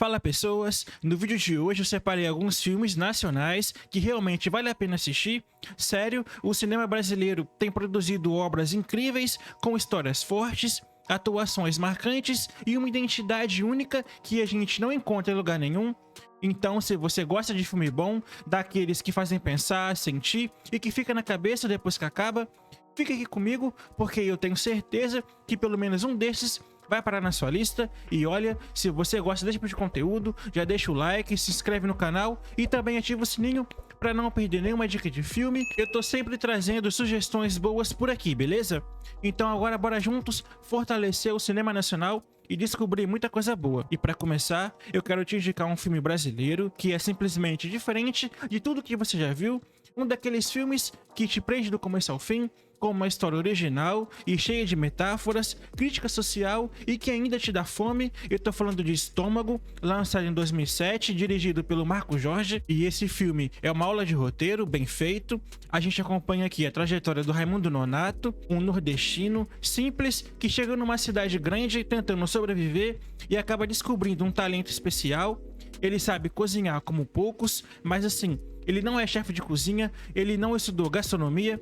Fala pessoas, no vídeo de hoje eu separei alguns filmes nacionais que realmente vale a pena assistir. Sério, o cinema brasileiro tem produzido obras incríveis, com histórias fortes, atuações marcantes e uma identidade única que a gente não encontra em lugar nenhum. Então, se você gosta de filme bom, daqueles que fazem pensar, sentir e que fica na cabeça depois que acaba, fica aqui comigo, porque eu tenho certeza que pelo menos um desses vai parar na sua lista. E olha, se você gosta desse tipo de conteúdo, já deixa o like, se inscreve no canal e também ativa o sininho para não perder nenhuma dica de filme. Eu tô sempre trazendo sugestões boas por aqui, beleza? Então agora bora juntos fortalecer o cinema nacional e descobrir muita coisa boa. E para começar, eu quero te indicar um filme brasileiro que é simplesmente diferente de tudo que você já viu. Um daqueles filmes que te prende do começo ao fim, com uma história original e cheia de metáforas, crítica social e que ainda te dá fome. Eu tô falando de Estômago, lançado em 2007, dirigido pelo Marco Jorge. E esse filme é uma aula de roteiro, bem feito. A gente acompanha aqui a trajetória do Raimundo Nonato, um nordestino simples que chega numa cidade grande tentando sobreviver e acaba descobrindo um talento especial. Ele sabe cozinhar como poucos, mas assim, ele não é chefe de cozinha, ele não estudou gastronomia.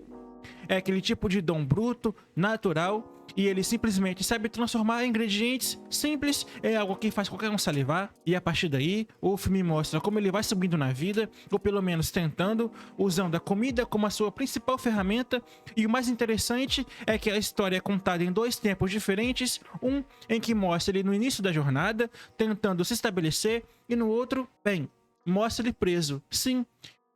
É aquele tipo de dom bruto, natural, e ele simplesmente sabe transformar ingredientes simples em algo que faz qualquer um salivar. E a partir daí, o filme mostra como ele vai subindo na vida, ou pelo menos tentando, usando a comida como a sua principal ferramenta. E o mais interessante é que a história é contada em dois tempos diferentes, um em que mostra ele no início da jornada, tentando se estabelecer, e no outro, bem, mostra ele preso. Sim,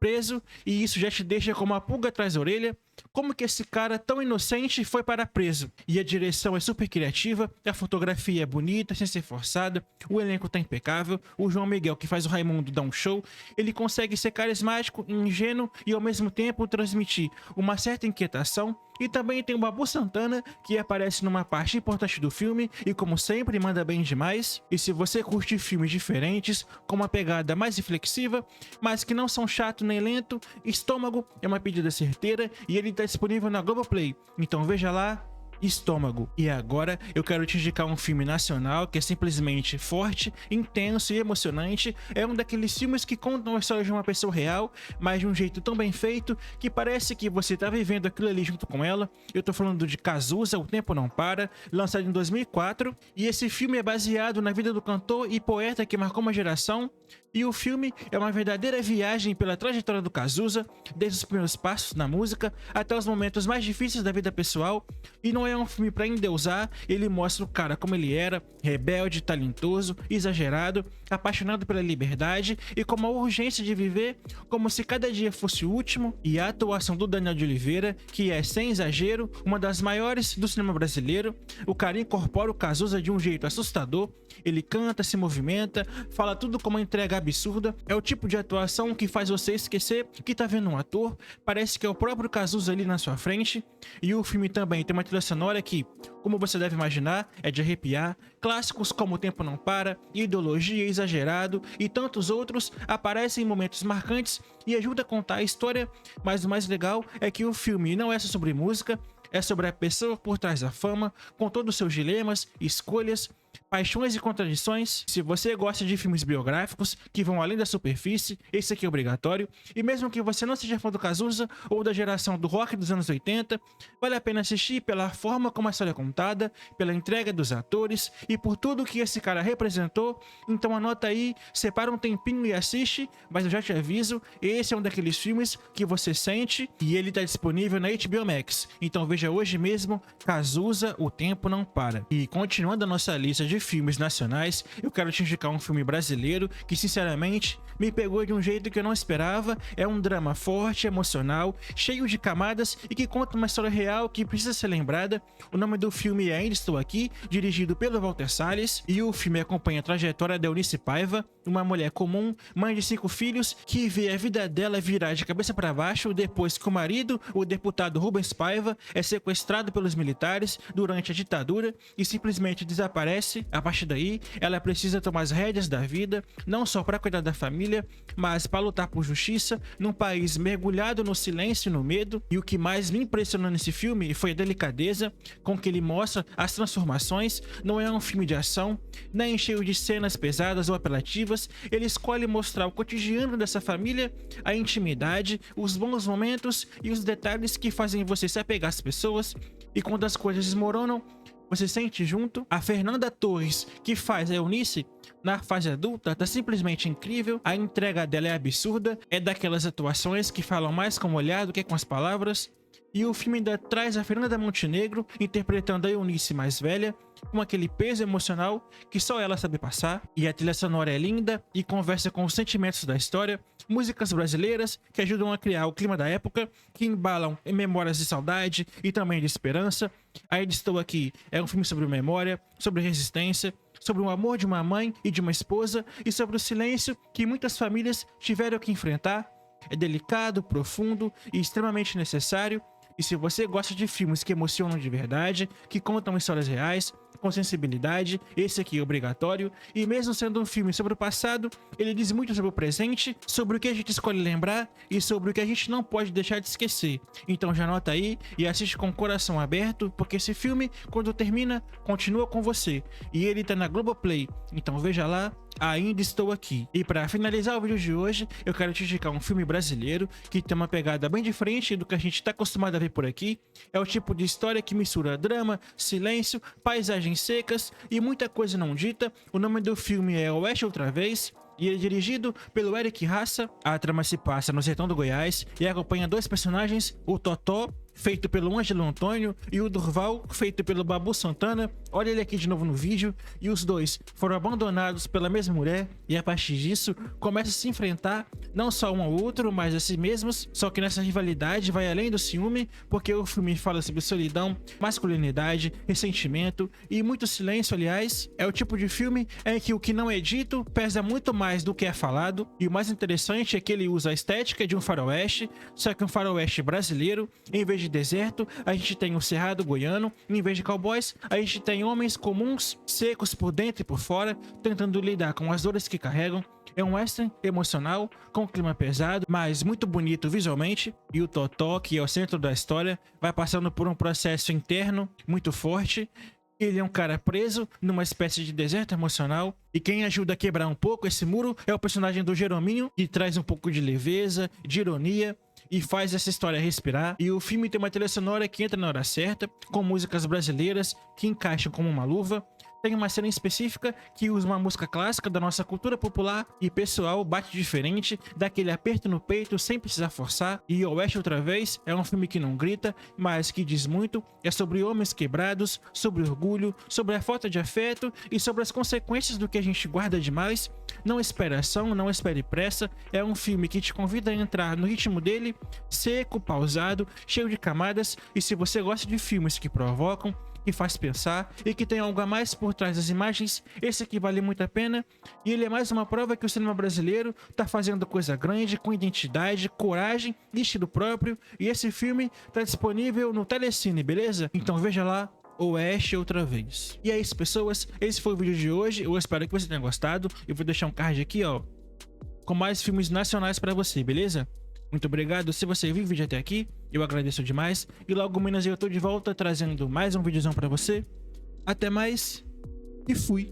preso, e isso já te deixa com uma pulga atrás da orelha. Como que esse cara tão inocente foi para preso? E a direção é super criativa, a fotografia é bonita, sem ser forçada, o elenco tá impecável, o João Miguel, que faz o Raimundo, dá um show. Ele consegue ser carismático, ingênuo e ao mesmo tempo transmitir uma certa inquietação. E também tem o Babu Santana, que aparece numa parte importante do filme e, como sempre, manda bem demais. E se você curte filmes diferentes, com uma pegada mais reflexiva, mas que não são chato nem lento, Estômago é uma pedida certeira e ele está disponível na Globoplay. Então veja lá, Estômago. E agora eu quero te indicar um filme nacional que é simplesmente forte, intenso e emocionante. É um daqueles filmes que contam a história de uma pessoa real, mas de um jeito tão bem feito que parece que você tá vivendo aquilo ali junto com ela. Eu tô falando de Cazuza, O Tempo Não Para, lançado em 2004. E esse filme é baseado na vida do cantor e poeta que marcou uma geração. E o filme é uma verdadeira viagem pela trajetória do Cazuza, desde os primeiros passos na música até os momentos mais difíceis da vida pessoal. E não é um filme pra endeusar, ele mostra o cara como ele era, rebelde, talentoso, exagerado, apaixonado pela liberdade e com uma urgência de viver como se cada dia fosse o último. E a atuação do Daniel de Oliveira, que é, sem exagero, uma das maiores do cinema brasileiro. O cara incorpora o Cazuza de um jeito assustador, ele canta, se movimenta, fala tudo com uma entrega absurda. É o tipo de atuação que faz você esquecer que tá vendo um ator, parece que é o próprio Cazuza ali na sua frente. E o filme também tem uma trilha sonora que, como você deve imaginar, é de arrepiar. Clássicos como O Tempo Não Para, Ideologia, Exagerado e tantos outros aparecem em momentos marcantes e ajudam a contar a história. Mas o mais legal é que o filme não é só sobre música, é sobre a pessoa por trás da fama, com todos os seus dilemas, escolhas, paixões e contradições. Se você gosta de filmes biográficos que vão além da superfície, esse aqui é obrigatório. E mesmo que você não seja fã do Cazuza ou da geração do rock dos anos 80, vale a pena assistir pela forma como a história é contada, pela entrega dos atores e por tudo que esse cara representou. Então anota aí, separa um tempinho e assiste, mas eu já te aviso, esse é um daqueles filmes que você sente e ele tá disponível na HBO Max. Então veja hoje mesmo, Cazuza, O Tempo Não Para. E continuando a nossa lista de filmes nacionais, eu quero te indicar um filme brasileiro que sinceramente me pegou de um jeito que eu não esperava. É um drama forte, emocional, cheio de camadas e que conta uma história real que precisa ser lembrada. O nome do filme é Ainda Estou Aqui, dirigido pelo Walter Salles, e o filme acompanha a trajetória da Eunice Paiva, uma mulher comum, mãe de 5 filhos, que vê a vida dela virar de cabeça para baixo depois que o marido, o deputado Rubens Paiva, é sequestrado pelos militares durante a ditadura e simplesmente desaparece cresce. A partir daí, ela precisa tomar as rédeas da vida, não só para cuidar da família, mas para lutar por justiça num país mergulhado no silêncio e no medo. E o que mais me impressionou nesse filme foi a delicadeza com que ele mostra as transformações. Não é um filme de ação, nem cheio de cenas pesadas ou apelativas. Ele escolhe mostrar o cotidiano dessa família, a intimidade, os bons momentos e os detalhes que fazem você se apegar às pessoas. E quando as coisas desmoronam, você sente junto. A Fernanda Torres, que faz a Eunice na fase adulta, tá simplesmente incrível. A entrega dela é absurda, é daquelas atuações que falam mais com o olhar do que com as palavras. E o filme ainda traz a Fernanda Montenegro interpretando a Eunice mais velha, com aquele peso emocional que só ela sabe passar. E a trilha sonora é linda e conversa com os sentimentos da história. Músicas brasileiras que ajudam a criar o clima da época, que embalam em memórias de saudade e também de esperança. Ainda Estou Aqui é um filme sobre memória, sobre resistência, sobre o amor de uma mãe e de uma esposa e sobre o silêncio que muitas famílias tiveram que enfrentar. É delicado, profundo e extremamente necessário. E se você gosta de filmes que emocionam de verdade, que contam histórias reais, com sensibilidade, esse aqui é obrigatório. E mesmo sendo um filme sobre o passado, ele diz muito sobre o presente, sobre o que a gente escolhe lembrar e sobre o que a gente não pode deixar de esquecer. Então já anota aí e assiste com o coração aberto, porque esse filme, quando termina, continua com você. E ele tá na Globoplay, então veja lá. Ainda Estou Aqui. E para finalizar o vídeo de hoje, eu quero te indicar um filme brasileiro que tem uma pegada bem diferente do que a gente tá acostumado a ver por aqui. É o tipo de história que mistura drama, silêncio, paisagens secas e muita coisa não dita. O nome do filme é Oeste Outra Vez e ele é dirigido pelo Eric Raça. A trama se passa no sertão do Goiás e acompanha dois personagens, o Totó, feito pelo Ângelo Antônio, e o Durval, feito pelo Babu Santana. Olha ele aqui de novo no vídeo. E os dois foram abandonados pela mesma mulher e a partir disso começam a se enfrentar, não só um ao outro, mas a si mesmos. Só que nessa rivalidade vai além do ciúme, porque o filme fala sobre solidão, masculinidade, ressentimento e muito silêncio. Aliás, é o tipo de filme em que o que não é dito pesa muito mais do que é falado. E o mais interessante é que ele usa a estética de um faroeste, só que um faroeste brasileiro. Em vez de deserto, a gente tem um cerrado goiano. Em vez de cowboys, a gente tem homens comuns, secos por dentro e por fora, tentando lidar com as dores que carregam. É um western emocional, com um clima pesado, mas muito bonito visualmente. E o Totó, que é o centro da história, vai passando por um processo interno muito forte. Ele é um cara preso numa espécie de deserto emocional, e quem ajuda a quebrar um pouco esse muro é o personagem do Jerominho, que traz um pouco de leveza, de ironia, e faz essa história respirar. E o filme tem uma trilha sonora que entra na hora certa, com músicas brasileiras que encaixam como uma luva. Tem uma cena específica que usa uma música clássica da nossa cultura popular e pessoal bate diferente, dá aquele aperto no peito sem precisar forçar. E Oeste Outra Vez é um filme que não grita, mas que diz muito. É sobre homens quebrados, sobre orgulho, sobre a falta de afeto e sobre as consequências do que a gente guarda demais. Não espere ação, não espere pressa. É um filme que te convida a entrar no ritmo dele, seco, pausado, cheio de camadas. E se você gosta de filmes que provocam, que faz pensar e que tem algo a mais por trás das imagens, esse aqui vale muito a pena. E ele é mais uma prova que o cinema brasileiro tá fazendo coisa grande, com identidade, coragem e estilo próprio. E esse filme tá disponível no Telecine, beleza? Então veja lá, Oeste Outra Vez. E é isso, pessoas, esse foi o vídeo de hoje. Eu espero que você tenha gostado. Eu vou deixar um card aqui, ó, com mais filmes nacionais pra você, beleza? Muito obrigado se você viu o vídeo até aqui, eu agradeço demais. E logo menos eu tô de volta trazendo mais um videozão pra você. Até mais e fui!